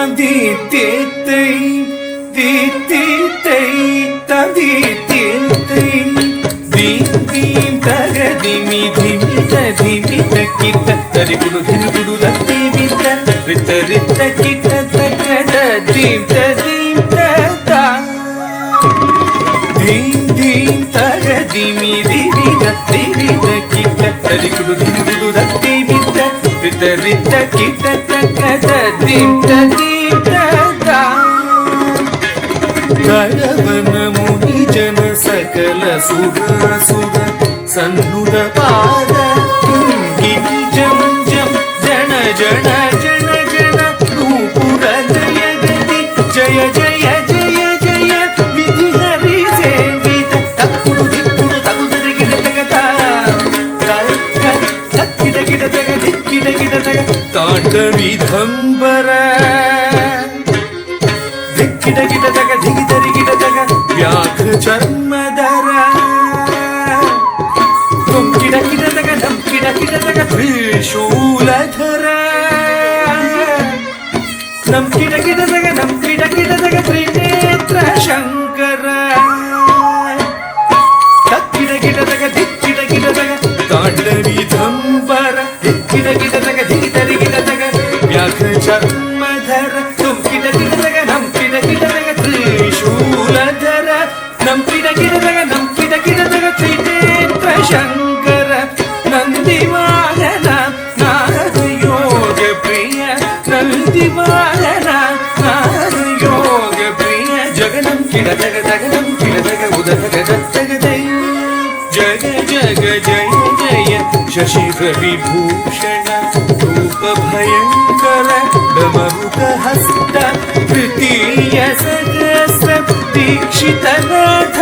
தீத்தேத்தை தீத்தேத்தை தீத்தேத்தை theme தகதிமி திமித திமித கிட்ட தரிகுடு திரிகுடு தீமித ரித்த ரித்த கிட்ட தகத theme theme ததா தீம் தகதிமி திமித திமித கிட்ட தரிகுடு திரிகுடு தீமித ரித்த ரித்த கிட்ட தகத தீம் தீம் ததா கடவನ ಮುನಿ ಜನ ಸಕಲ ಸುರ ಸುರ ಸನ್ನುದ ಪಾದ ಗಿರಿ ಜಂ ಜಂ ಜನ ಜನ ಜನ ಜನ ನೂಪುರ ಜಯ ಗತಿ ಜಯ ಜಯ ಜಯ ಜಯ ವಿಧಿ ಹರಿ ಸೇವಿತ ತಕ್ಕುಡು ದಿಕ್ಕುಡು ತಗುದರೆ ಗಿಡ ತಗತ ತಕ್ಕಿಡ ಗಿಡ ತಗ ದಿಕ್ಕಿಡ ಗಿಡ ತಗ ತಾಂಡವಿಧಂಬರ ಗಿಡ ಗಿಡ ತಗ ಧಿಗಿದರಿ ಗಿಡ ತಗ ವ್ಯಾಘ್ರ ಚರ್ಮದರ ಗಿಡ ಗಿಡ ತಗ ನಮ್ ಗಿಡ ಗಿಡ ತಗ ತ್ರಿಶೂಲಧರ ನಮ್ ಗಿಡ ಗಿಡ ತಗ ನಮ್ ಗಿಡ ಗಿಡ ತಗ ತ್ರಿನೇತ್ರ ಶಂಕರ ತಕ್ಕಿಡ ಗಿಡ ತಗ ದಿಕ್ಕಿಡ ಗಿಡ ತಗ ತಾಂಡವಿಧಂಬರ ದಿಕ್ಕಿಡ ಗಿಡ ತಗ ಧಿಗಿದರಿ ಗಿಡ ತಗ ವ್ಯಾಘ್ರ ಚರ್ಮಧರ ಗಿಡ ಗಿಡ ತಗ ನಮ್ ಗಿಡ ಗಿಡ ತಗ ತ್ರಿಶೂಲಧರ ನಮ್ ಗಿಡ ಗಿಡ ತಗ ನಮ್ ಗಿಡ ಗಿಡ ತಗ ತ್ರಿನೇತ್ರ ಶಂಕರ ನಂದಿ ವಾಹನ ನಾರದ ಯೋಗ ಪ್ರಿಯ ನಂದಿ ವಾಹನ ನಾರದ ಯೋಗ ಪ್ರಿಯ ಜಗನಂ ಗಿಡ ತಗ ತಗನಂ ಗಿಡ ತಗ ಉದಗ ತಗದೈ ಜಗ ಜಗ ಜಯ ಜಯ ಶಶಿಧ ವಿಭೂಷಣ ರೂಪ ಭಯಂಕರ ಡಮರುಕ ಹಸ್ತ ತೃತೀಯ ಸಹಸ್ರ ದೀಕ್ಷಿತನಾಥ